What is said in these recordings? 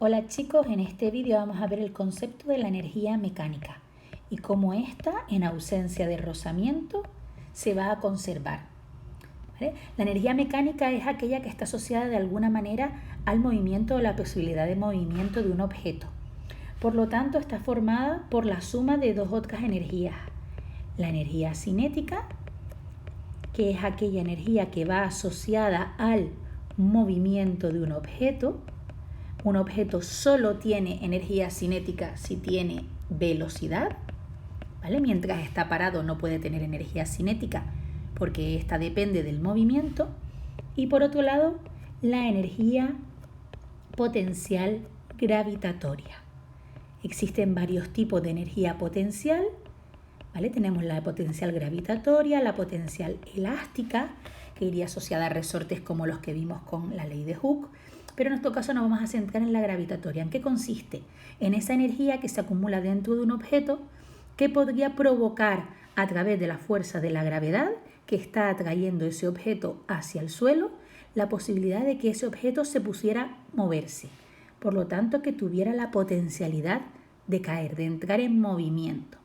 Hola chicos, en este vídeo vamos a ver el concepto de la energía mecánica y cómo ésta, en ausencia de rozamiento, se va a conservar. ¿Vale? La energía mecánica es aquella que está asociada de alguna manera al movimiento o la posibilidad de movimiento de un objeto. Por lo tanto, está formada por la suma de dos otras energías. La energía cinética, que es aquella energía que va asociada al movimiento de un objeto. Un objeto solo tiene energía cinética si tiene velocidad, ¿vale? Mientras está parado no puede tener energía cinética porque esta depende del movimiento. Y por otro lado, la energía potencial gravitatoria. Existen varios tipos de energía potencial, ¿vale? Tenemos la potencial gravitatoria, la potencial elástica, que iría asociada a resortes como los que vimos con la ley de Hooke, pero en nuestro caso nos vamos a centrar en la gravitatoria. ¿En qué consiste? En esa energía que se acumula dentro de un objeto que podría provocar a través de la fuerza de la gravedad que está atrayendo ese objeto hacia el suelo, la posibilidad de que ese objeto se pusiera a moverse. Por lo tanto, que tuviera la potencialidad de caer, de entrar en movimiento.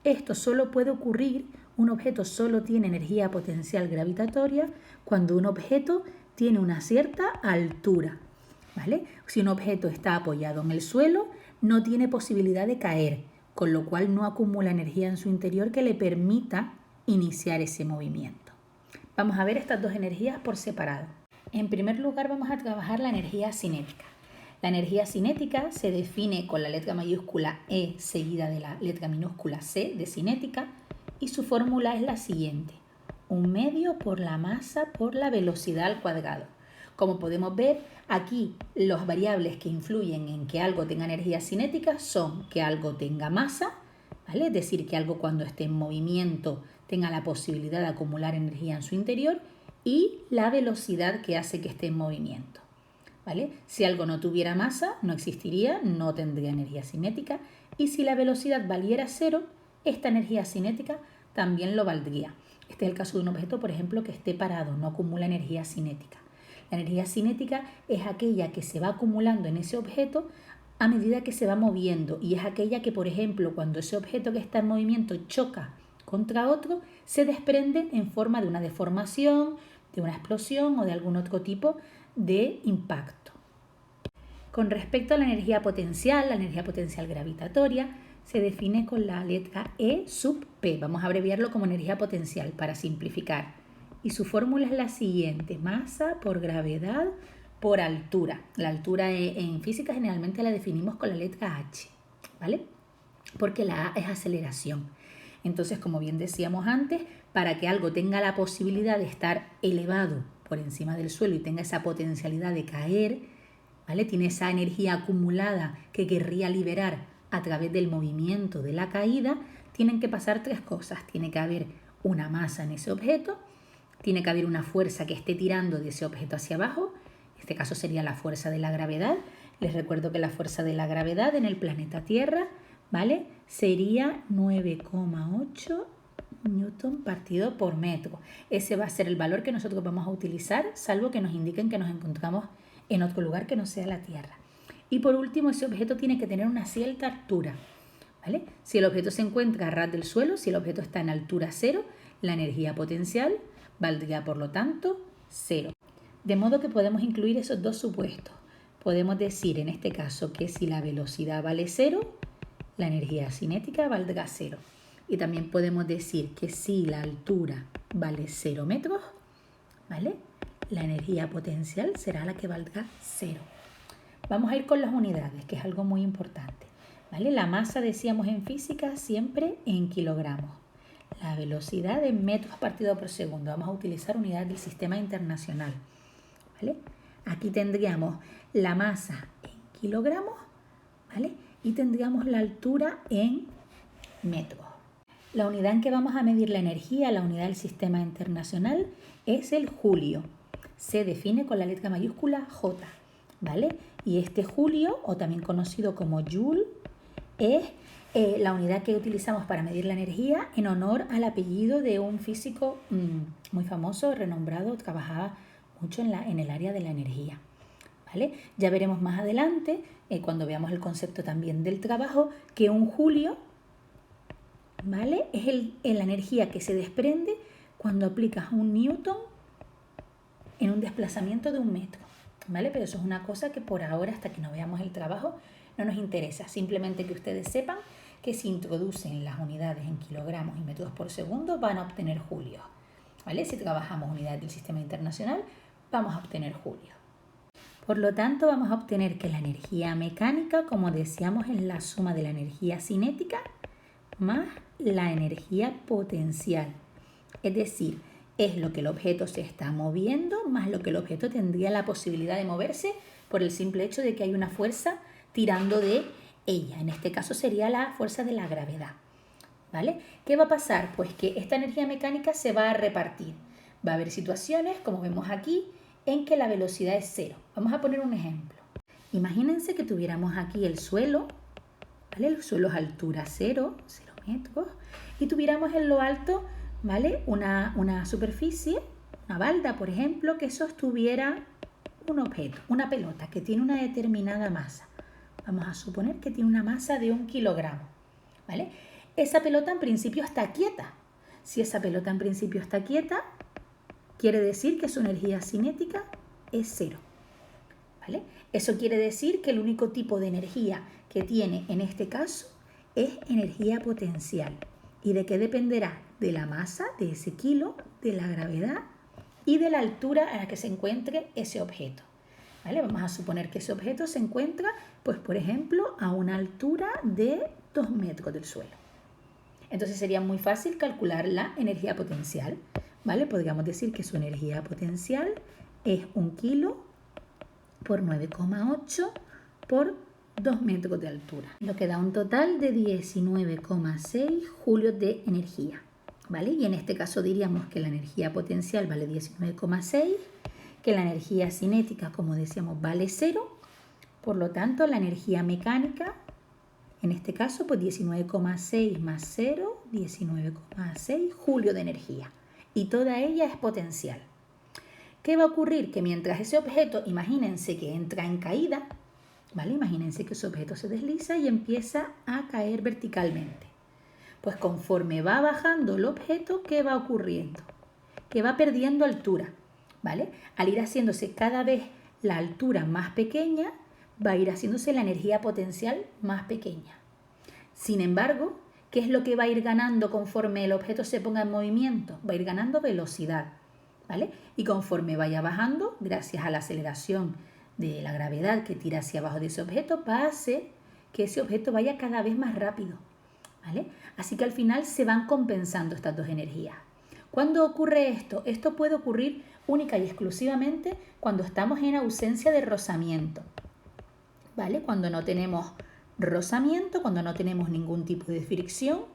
Esto solo puede ocurrir, un objeto solo tiene energía potencial gravitatoria cuando un objeto tiene una cierta altura, ¿vale? Si un objeto está apoyado en el suelo, no tiene posibilidad de caer, con lo cual no acumula energía en su interior que le permita iniciar ese movimiento. Vamos a ver estas dos energías por separado. En primer lugar, vamos a trabajar la energía cinética. La energía cinética se define con la letra mayúscula E seguida de la letra minúscula C de cinética y su fórmula es la siguiente: 1/2 por la masa por la velocidad al cuadrado. Como podemos ver, aquí las variables que influyen en que algo tenga energía cinética son que algo tenga masa, ¿vale? Es decir, que algo cuando esté en movimiento tenga la posibilidad de acumular energía en su interior, y la velocidad que hace que esté en movimiento, ¿vale? Si algo no tuviera masa, no existiría, no tendría energía cinética, y si la velocidad valiera 0, esta energía cinética también lo valdría. Este es el caso de un objeto, por ejemplo, que esté parado, no acumula energía cinética. La energía cinética es aquella que se va acumulando en ese objeto a medida que se va moviendo, y es aquella que, por ejemplo, cuando ese objeto que está en movimiento choca contra otro, se desprende en forma de una deformación, de una explosión o de algún otro tipo de impacto. Con respecto a la energía potencial gravitatoria se define con la letra E sub P. Vamos a abreviarlo como energía potencial para simplificar. Y su fórmula es la siguiente: masa por gravedad por altura. La altura en física generalmente la definimos con la letra H, ¿vale? Porque la A es aceleración. Entonces, como bien decíamos antes, para que algo tenga la posibilidad de estar elevado por encima del suelo y tenga esa potencialidad de caer, ¿vale? Tiene esa energía acumulada que querría liberar a través del movimiento de la caída, tienen que pasar tres cosas. Tiene que haber una masa en ese objeto, tiene que haber una fuerza que esté tirando de ese objeto hacia abajo, en este caso sería la fuerza de la gravedad. Les recuerdo que la fuerza de la gravedad en el planeta Tierra, ¿vale?, sería 9,8 newton partido por metro. Ese va a ser el valor que nosotros vamos a utilizar, salvo que nos indiquen que nos encontramos en otro lugar que no sea la Tierra. Y por último, ese objeto tiene que tener una cierta altura, ¿vale? Si el objeto se encuentra a ras del suelo, si el objeto está en altura 0, la energía potencial valdría, por lo tanto, 0. De modo que podemos incluir esos dos supuestos. Podemos decir en este caso que si la velocidad vale 0, la energía cinética valdrá 0. Y también podemos decir que si la altura vale 0 metros, ¿vale?, la energía potencial será la que valdrá 0. Vamos a ir con las unidades, que es algo muy importante, ¿vale? La masa, decíamos en física, siempre en kilogramos. La velocidad en metros partido por segundo. Vamos a utilizar unidades del sistema internacional, ¿vale? Aquí tendríamos la masa en kilogramos, ¿vale?, y tendríamos la altura en metros. La unidad en que vamos a medir la energía, la unidad del sistema internacional, es el julio. Se define con la letra mayúscula J, ¿vale? Y este julio, o también conocido como joule, es la unidad que utilizamos para medir la energía en honor al apellido de un físico muy famoso, renombrado, trabajaba mucho en el área de la energía, ¿vale? Ya veremos más adelante, cuando veamos el concepto también del trabajo, que un julio, ¿vale?, es la energía que se desprende cuando aplicas un newton en un desplazamiento de 1 metro, ¿vale? Pero eso es una cosa que por ahora, hasta que no veamos el trabajo, no nos interesa. Simplemente que ustedes sepan que si introducen las unidades en kilogramos y metros por segundo, van a obtener julios, ¿vale? Si trabajamos unidades del sistema internacional, vamos a obtener julios. Por lo tanto, vamos a obtener que la energía mecánica, como decíamos, es la suma de la energía cinética más la energía potencial. Es decir, es lo que el objeto se está moviendo más lo que el objeto tendría la posibilidad de moverse por el simple hecho de que hay una fuerza tirando de ella. En este caso sería la fuerza de la gravedad, ¿vale? ¿Qué va a pasar? Pues que esta energía mecánica se va a repartir. Va a haber situaciones, como vemos aquí, en que la velocidad es 0. Vamos a poner un ejemplo. Imagínense que tuviéramos aquí el suelo, ¿vale? El suelo es altura 0 metros, y tuviéramos en lo alto, ¿vale?, una superficie, una balda, por ejemplo, que sostuviera un objeto, una pelota que tiene una determinada masa. Vamos a suponer que tiene una masa de 1 kilogramo, ¿vale? Esa pelota en principio está quieta. Si esa pelota en principio está quieta, quiere decir que su energía cinética es 0, ¿vale? Eso quiere decir que el único tipo de energía que tiene en este caso es energía potencial. ¿Y de qué dependerá? De la masa, de ese kilo, de la gravedad y de la altura a la que se encuentre ese objeto, ¿vale? Vamos a suponer que ese objeto se encuentra, pues por ejemplo, a una altura de 2 metros del suelo. Entonces sería muy fácil calcular la energía potencial, ¿vale? Podríamos decir que su energía potencial es 1 kilo por 9,8 por 2 metros de altura, lo que da un total de 19,6 julios de energía, ¿vale? Y en este caso diríamos que la energía potencial vale 19,6, que la energía cinética, como decíamos, vale 0, por lo tanto la energía mecánica, en este caso, pues 19,6 más 0, 19,6 julios de energía, y toda ella es potencial. ¿Qué va a ocurrir? Que mientras ese objeto, imagínense que entra en caída, ¿vale? Imagínense que ese objeto se desliza y empieza a caer verticalmente. Pues conforme va bajando el objeto, ¿qué va ocurriendo? Que va perdiendo altura, ¿vale? Al ir haciéndose cada vez la altura más pequeña, va a ir haciéndose la energía potencial más pequeña. Sin embargo, ¿qué es lo que va a ir ganando conforme el objeto se ponga en movimiento? Va a ir ganando velocidad, ¿vale? Y conforme vaya bajando, gracias a la aceleración de la gravedad que tira hacia abajo de ese objeto, va a hacer que ese objeto vaya cada vez más rápido, ¿vale? Así que al final se van compensando estas dos energías. ¿Cuándo ocurre esto? Esto puede ocurrir única y exclusivamente cuando estamos en ausencia de rozamiento, ¿vale? Cuando no tenemos rozamiento, cuando no tenemos ningún tipo de fricción,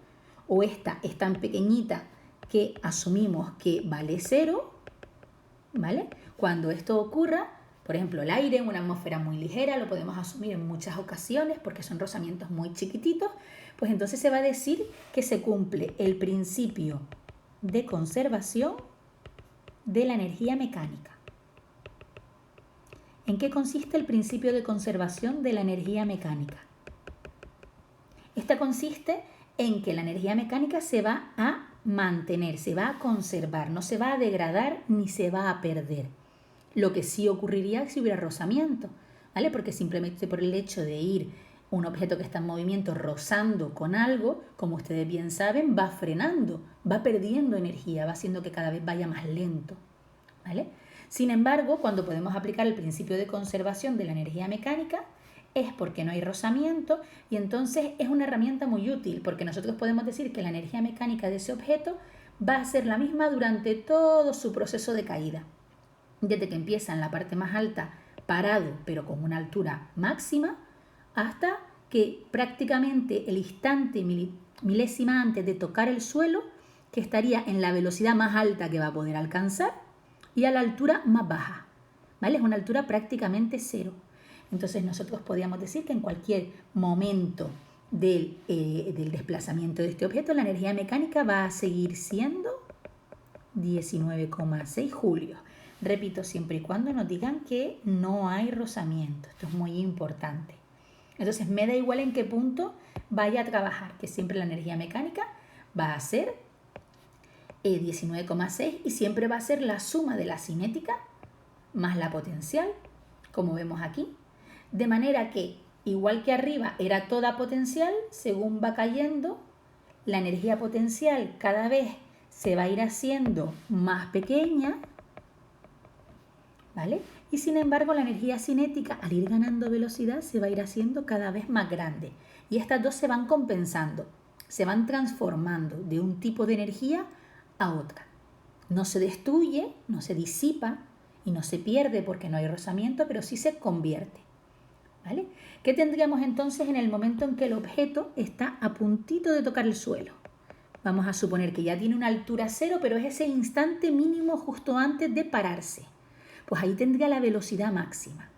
o esta es tan pequeñita que asumimos que vale 0, ¿vale? Cuando esto ocurra, por ejemplo, el aire en una atmósfera muy ligera, lo podemos asumir en muchas ocasiones porque son rozamientos muy chiquititos, pues entonces se va a decir que se cumple el principio de conservación de la energía mecánica. ¿En qué consiste el principio de conservación de la energía mecánica? Esta consiste en que la energía mecánica se va a mantener, se va a conservar, no se va a degradar ni se va a perder. Lo que sí ocurriría si hubiera rozamiento, ¿vale? Porque simplemente por el hecho de ir un objeto que está en movimiento rozando con algo, como ustedes bien saben, va frenando, va perdiendo energía, va haciendo que cada vez vaya más lento, ¿vale? Sin embargo, cuando podemos aplicar el principio de conservación de la energía mecánica, es porque no hay rozamiento y entonces es una herramienta muy útil porque nosotros podemos decir que la energía mecánica de ese objeto va a ser la misma durante todo su proceso de caída. Desde que empieza en la parte más alta, parado, pero con una altura máxima, hasta que prácticamente el instante milésima antes de tocar el suelo, que estaría en la velocidad más alta que va a poder alcanzar y a la altura más baja, ¿vale? Es una altura prácticamente 0. Entonces nosotros podríamos decir que en cualquier momento del desplazamiento de este objeto, la energía mecánica va a seguir siendo 19,6 julios. Repito, siempre y cuando nos digan que no hay rozamiento. Esto es muy importante. Entonces me da igual en qué punto vaya a trabajar, que siempre la energía mecánica va a ser 19,6 y siempre va a ser la suma de la cinética más la potencial, como vemos aquí. De manera que, igual que arriba era toda potencial, según va cayendo, la energía potencial cada vez se va a ir haciendo más pequeña, ¿vale? Y sin embargo la energía cinética, al ir ganando velocidad, se va a ir haciendo cada vez más grande. Y estas dos se van compensando, se van transformando de un tipo de energía a otra. No se destruye, no se disipa y no se pierde porque no hay rozamiento, pero sí se convierte, ¿vale? ¿Qué tendríamos entonces en el momento en que el objeto está a puntito de tocar el suelo? Vamos a suponer que ya tiene una altura cero, pero es ese instante mínimo justo antes de pararse. Pues ahí tendría la velocidad máxima,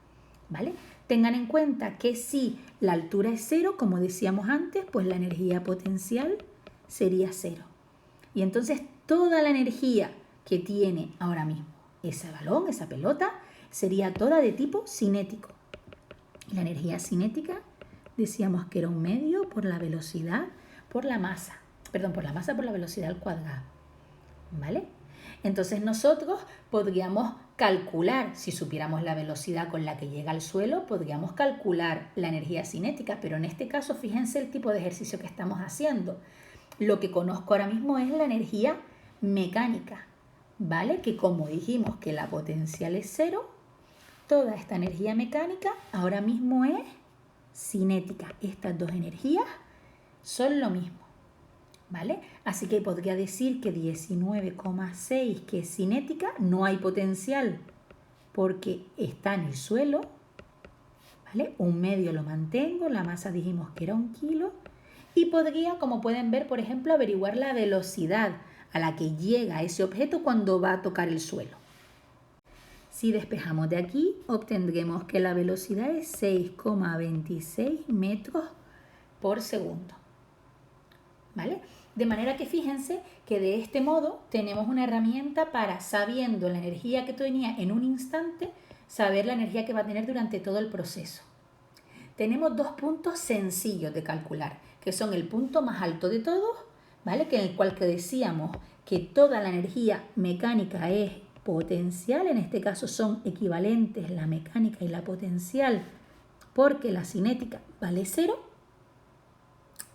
¿vale? Tengan en cuenta que si la altura es cero, como decíamos antes, pues la energía potencial sería cero. Y entonces toda la energía que tiene ahora mismo ese balón, esa pelota, sería toda de tipo cinético. La energía cinética decíamos que era un medio por la velocidad, por la masa. Por la velocidad al cuadrado, ¿vale? Entonces nosotros podríamos calcular, si supiéramos la velocidad con la que llega al suelo, podríamos calcular la energía cinética, pero en este caso fíjense el tipo de ejercicio que estamos haciendo. Lo que conozco ahora mismo es la energía mecánica, ¿vale? Que como dijimos que la potencial es cero, toda esta energía mecánica ahora mismo es cinética. Estas dos energías son lo mismo, ¿vale? Así que podría decir que 19,6, que es cinética, no hay potencial porque está en el suelo, ¿vale? Un medio lo mantengo, la masa dijimos que era 1 kilo, y podría, como pueden ver, por ejemplo, averiguar la velocidad a la que llega ese objeto cuando va a tocar el suelo. Si despejamos de aquí, obtendremos que la velocidad es 6,26 metros por segundo, ¿vale? De manera que fíjense que de este modo tenemos una herramienta para, sabiendo la energía que tenía en un instante, saber la energía que va a tener durante todo el proceso. Tenemos dos puntos sencillos de calcular, que son el punto más alto de todos, ¿vale? Que en el cual que decíamos que toda la energía mecánica es potencial, en este caso son equivalentes la mecánica y la potencial, porque la cinética vale 0,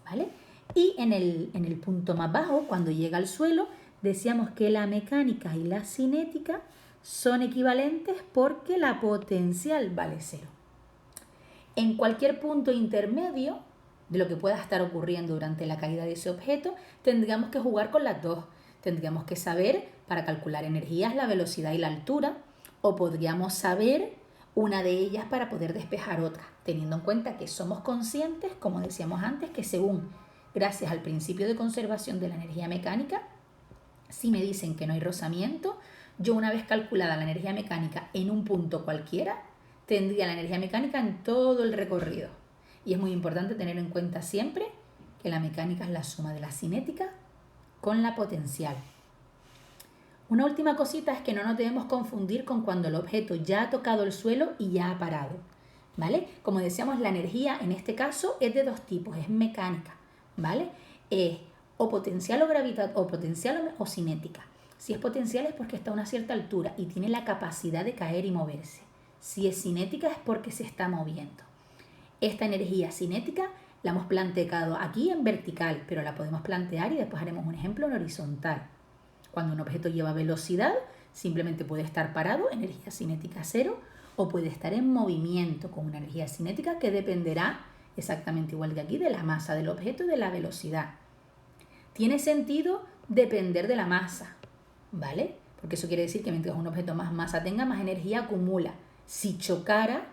¿vale? Y en el punto más bajo, cuando llega al suelo, decíamos que la mecánica y la cinética son equivalentes porque la potencial vale 0. En cualquier punto intermedio de lo que pueda estar ocurriendo durante la caída de ese objeto, tendríamos que jugar con las dos. Tendríamos que saber, para calcular energías, la velocidad y la altura, o podríamos saber una de ellas para poder despejar otra, teniendo en cuenta que somos conscientes, como decíamos antes, que gracias al principio de conservación de la energía mecánica, si me dicen que no hay rozamiento, yo una vez calculada la energía mecánica en un punto cualquiera, tendría la energía mecánica en todo el recorrido. Y es muy importante tener en cuenta siempre que la mecánica es la suma de la cinética con la potencial. Una última cosita es que no nos debemos confundir con cuando el objeto ya ha tocado el suelo y ya ha parado, ¿vale? Como decíamos, la energía en este caso es de dos tipos, es mecánica, ¿vale? Es o potencial o cinética. Si es potencial es porque está a una cierta altura y tiene la capacidad de caer y moverse. Si es cinética es porque se está moviendo. Esta energía cinética la hemos planteado aquí en vertical, pero la podemos plantear y después haremos un ejemplo en horizontal. Cuando un objeto lleva velocidad, simplemente puede estar parado, energía cinética 0, o puede estar en movimiento con una energía cinética que dependerá, exactamente igual que aquí, de la masa del objeto y de la velocidad. Tiene sentido depender de la masa, ¿vale? Porque eso quiere decir que mientras un objeto más masa tenga, más energía acumula. Si chocara,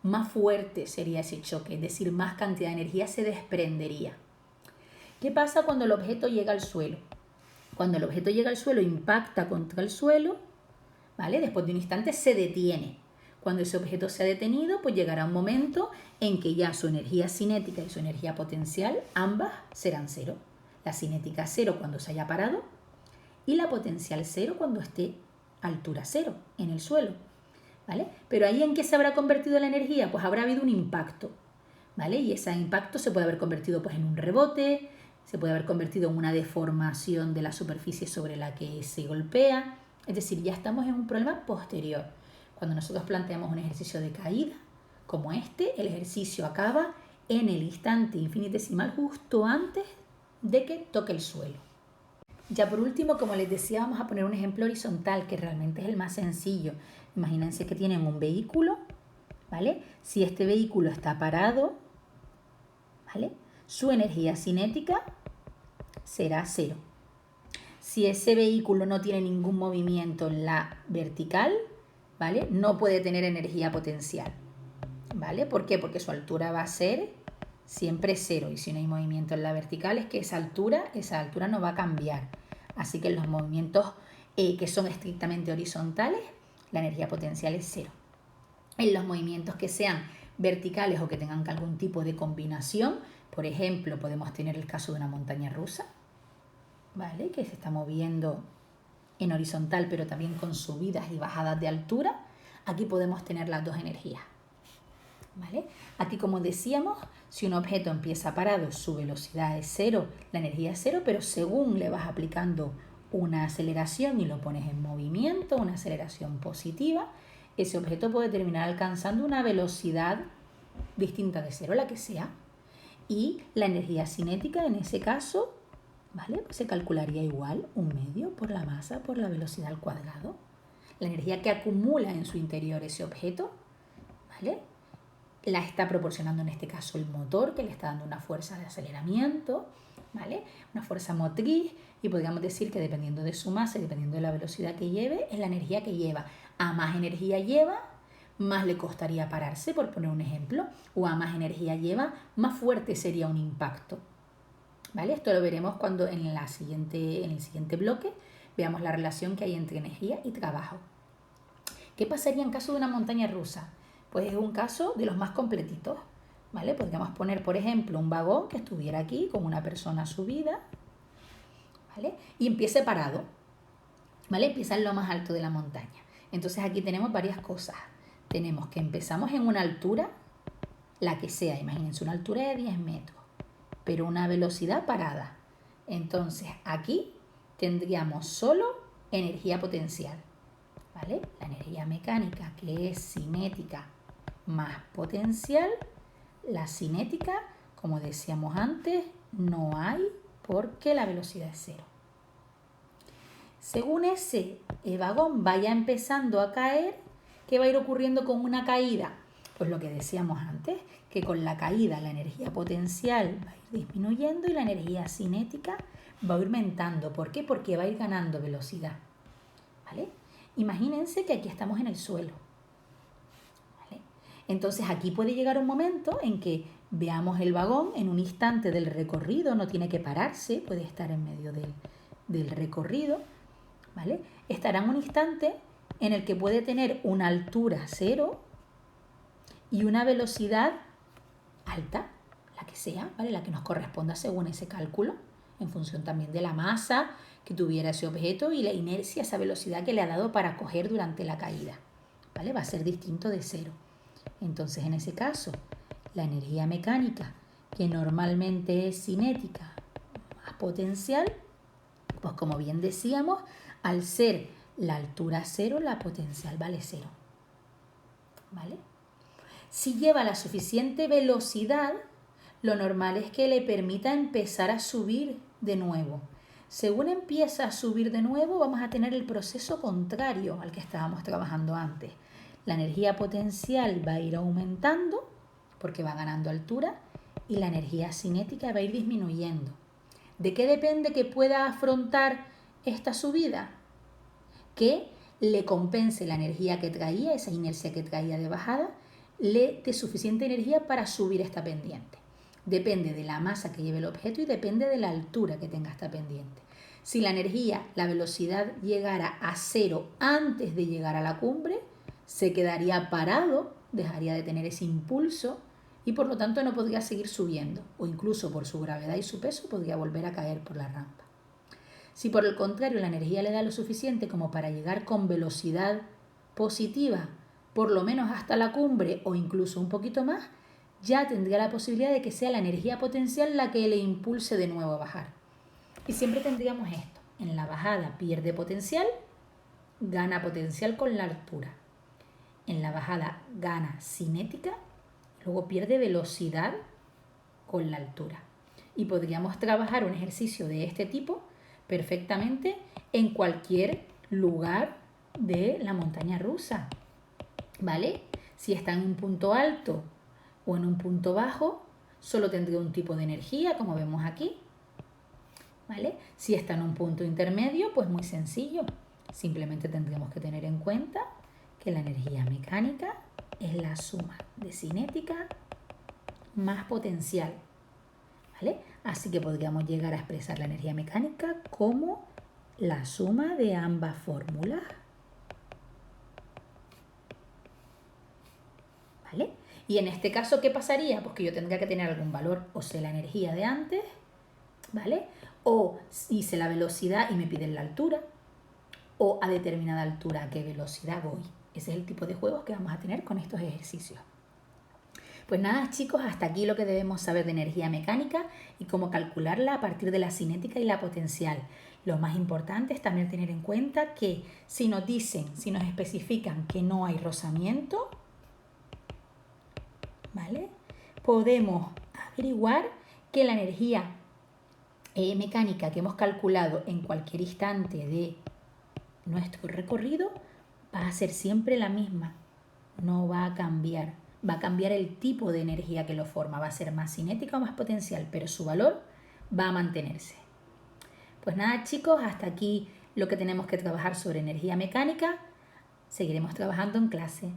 más fuerte sería ese choque, es decir, más cantidad de energía se desprendería. ¿Qué pasa cuando el objeto llega al suelo? Cuando el objeto llega al suelo, impacta contra el suelo, ¿vale? Después de un instante se detiene. Cuando ese objeto se ha detenido, pues llegará un momento en que ya su energía cinética y su energía potencial, ambas serán 0. La cinética 0 cuando se haya parado y la potencial 0 cuando esté altura cero, en el suelo, ¿vale? Pero ahí ¿en qué se habrá convertido la energía? Pues habrá habido un impacto, ¿vale? Y ese impacto se puede haber convertido pues en un rebote, se puede haber convertido en una deformación de la superficie sobre la que se golpea. Es decir, ya estamos en un problema posterior. Cuando nosotros planteamos un ejercicio de caída, como este, el ejercicio acaba en el instante infinitesimal justo antes de que toque el suelo. Ya por último, como les decía, vamos a poner un ejemplo horizontal que realmente es el más sencillo. Imagínense que tienen un vehículo, ¿vale? Si este vehículo está parado, ¿vale? Su energía cinética será cero. Si ese vehículo no tiene ningún movimiento en la vertical, ¿vale? No puede tener energía potencial, ¿vale? ¿Por qué? Porque su altura va a ser siempre cero, y si no hay movimiento en la vertical es que esa altura no va a cambiar. Así que en los movimientos que son estrictamente horizontales, la energía potencial es cero. En los movimientos que sean verticales o que tengan algún tipo de combinación, por ejemplo, podemos tener el caso de una montaña rusa, ¿vale? Que se está moviendo en horizontal, pero también con subidas y bajadas de altura. Aquí podemos tener las dos energías, ¿vale? Aquí, como decíamos, si un objeto empieza parado, su velocidad es cero, la energía es cero, pero según le vas aplicando una aceleración y lo pones en movimiento, una aceleración positiva, ese objeto puede terminar alcanzando una velocidad distinta de cero, la que sea, y la energía cinética en ese caso, ¿vale? Pues se calcularía igual 1/2 por la masa por la velocidad al cuadrado. La energía que acumula en su interior ese objeto, ¿vale? La está proporcionando en este caso el motor, que le está dando una fuerza de aceleramiento, ¿vale? Una fuerza motriz, y podríamos decir que dependiendo de su masa y dependiendo de la velocidad que lleve, es la energía que lleva. A más energía lleva, más le costaría pararse, por poner un ejemplo, o a más energía lleva, más fuerte sería un impacto, ¿vale? Esto lo veremos cuando en el siguiente bloque veamos la relación que hay entre energía y trabajo. ¿Qué pasaría en caso de una montaña rusa? Pues es un caso de los más completitos, ¿vale? Podríamos poner, por ejemplo, un vagón que estuviera aquí con una persona subida, ¿vale? Y empiece parado, ¿vale? Empieza en lo más alto de la montaña. Entonces aquí tenemos varias cosas. Tenemos que empezamos en una altura, la que sea, imagínense una altura de 10 metros, pero una velocidad parada. Entonces aquí tendríamos solo energía potencial, ¿vale? La energía mecánica, que es cinética más potencial. La cinética, como decíamos antes, no hay porque la velocidad es cero. Según ese vagón vaya empezando a caer, ¿qué va a ir ocurriendo con una caída? Pues lo que decíamos antes, que con la caída la energía potencial va a ir disminuyendo y la energía cinética va a ir aumentando. ¿Por qué? Porque va a ir ganando velocidad, ¿vale? Imagínense que aquí estamos en el suelo, ¿vale? Entonces aquí puede llegar un momento en que veamos el vagón en un instante del recorrido, no tiene que pararse, puede estar en medio del recorrido, ¿vale? Estará en un instante en el que puede tener una altura cero y una velocidad alta, la que sea, ¿vale? La que nos corresponda según ese cálculo, en función también de la masa que tuviera ese objeto y la inercia, esa velocidad que le ha dado para coger durante la caída, ¿vale? Va a ser distinto de cero. Entonces, en ese caso, la energía mecánica, que normalmente es cinética más potencial, pues como bien decíamos, al ser la altura cero, la potencial vale cero, ¿vale? Si lleva la suficiente velocidad, lo normal es que le permita empezar a subir de nuevo. Según empieza a subir de nuevo, vamos a tener el proceso contrario al que estábamos trabajando antes. La energía potencial va a ir aumentando porque va ganando altura y la energía cinética va a ir disminuyendo. ¿De qué depende que pueda afrontar esta subida? Que le compense la energía que traía, esa inercia que traía de bajada, le dé suficiente energía para subir esta pendiente. Depende de la masa que lleve el objeto y depende de la altura que tenga esta pendiente. Si la energía, la velocidad llegara a cero antes de llegar a la cumbre, se quedaría parado, dejaría de tener ese impulso y por lo tanto no podría seguir subiendo, o incluso por su gravedad y su peso podría volver a caer por la rampa. Si por el contrario la energía le da lo suficiente como para llegar con velocidad positiva, por lo menos hasta la cumbre o incluso un poquito más, ya tendría la posibilidad de que sea la energía potencial la que le impulse de nuevo a bajar. Y siempre tendríamos esto. En la bajada pierde potencial, gana potencial con la altura. En la bajada gana cinética, luego pierde velocidad con la altura. Y podríamos trabajar un ejercicio de este tipo perfectamente en cualquier lugar de la montaña rusa, ¿vale? Si está en un punto alto o en un punto bajo, solo tendría un tipo de energía, como vemos aquí, ¿vale? Si está en un punto intermedio, pues muy sencillo. Simplemente tendríamos que tener en cuenta que la energía mecánica es la suma de cinética más potencial, ¿vale? Así que podríamos llegar a expresar la energía mecánica como la suma de ambas fórmulas, ¿vale? Y en este caso, ¿qué pasaría? Pues que yo tendría que tener algún valor, o sea, la energía de antes, ¿vale? O hice la velocidad y me piden la altura, o a determinada altura a qué velocidad voy. Ese es el tipo de juegos que vamos a tener con estos ejercicios. Pues nada, chicos, hasta aquí lo que debemos saber de energía mecánica y cómo calcularla a partir de la cinética y la potencial. Lo más importante es también tener en cuenta que si nos dicen, si nos especifican que no hay rozamiento, ¿vale? Podemos averiguar que la energía mecánica que hemos calculado en cualquier instante de nuestro recorrido va a ser siempre la misma, no va a cambiar. Va a cambiar el tipo de energía que lo forma, va a ser más cinética o más potencial, pero su valor va a mantenerse. Pues nada, chicos, hasta aquí lo que tenemos que trabajar sobre energía mecánica. Seguiremos trabajando en clase.